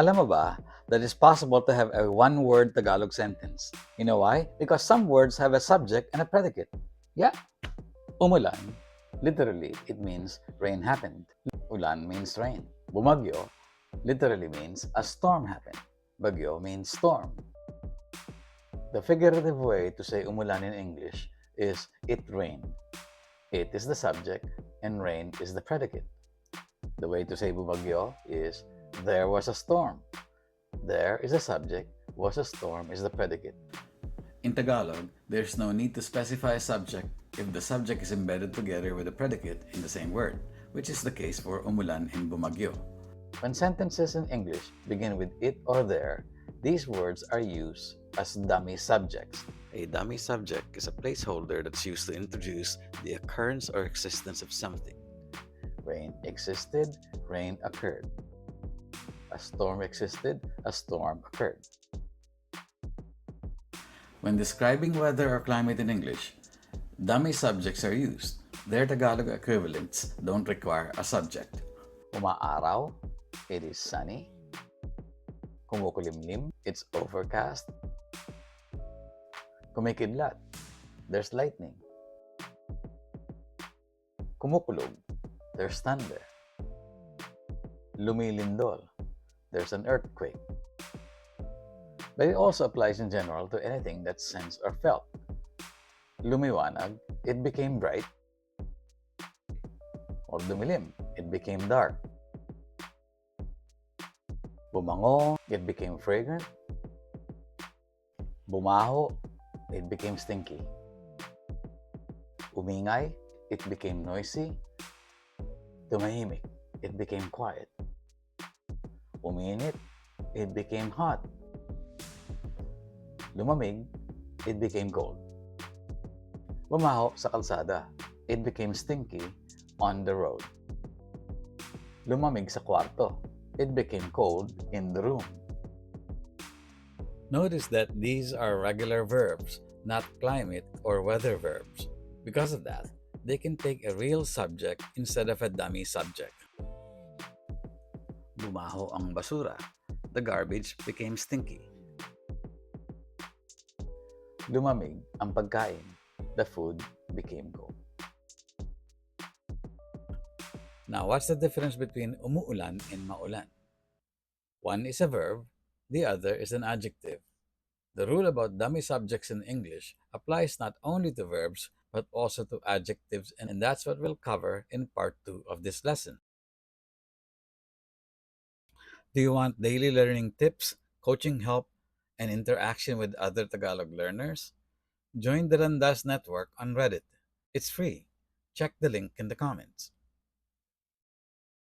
Alam mo ba that it's possible to have a one-word Tagalog sentence? You know why? Because some words have a subject and a predicate. Yeah, umulan, literally, it means rain happened. Ulan means rain. Bumagyo literally means a storm happened. Bagyo means storm. The figurative way to say umulan in English is it rained. It is the subject and rain is the predicate. The way to say bumagyo is there was a storm. There is a subject, was a storm is the predicate. In Tagalog, there's no need to specify a subject if the subject is embedded together with the predicate in the same word, which is the case for umulan and bumagyo. When sentences in English begin with it or there, these words are used as dummy subjects. A dummy subject is a placeholder that's used to introduce the occurrence or existence of something. Rain existed, rain occurred. A storm existed, a storm occurred. When describing weather or climate in English, dummy subjects are used. Their Tagalog equivalents don't require a subject. Umaaraw, it is sunny. Kumukulimlim, it's overcast. Kumikidlat, there's lightning. Kumukulog, there's thunder. Lumilindol, there's an earthquake. But it also applies in general to anything that's sensed or felt. Lumiwanag, it became bright. Or dumilim, it became dark. Bumango, it became fragrant. Bumaho, it became stinky. Umingay, it became noisy. Tumahimik, it became quiet. Uminit, it became hot. Lumamig, it became cold. Bumaho sa kalsada, it became stinky on the road. Lumamig sa kwarto, it became cold in the room. Notice that these are regular verbs, not climate or weather verbs. Because of that, they can take a real subject instead of a dummy subject. Bumaho ang basura. The garbage became stinky. Lumamig ang pagkain. The food became cold. Now, what's the difference between umuulan and maulan? One is a verb, the other is an adjective. The rule about dummy subjects in English applies not only to verbs, but also to adjectives, and that's what we'll cover in part 2 of this lesson. Do you want daily learning tips, coaching help, and interaction with other Tagalog learners? Join the Randas Network on Reddit. It's free. Check the link in the comments.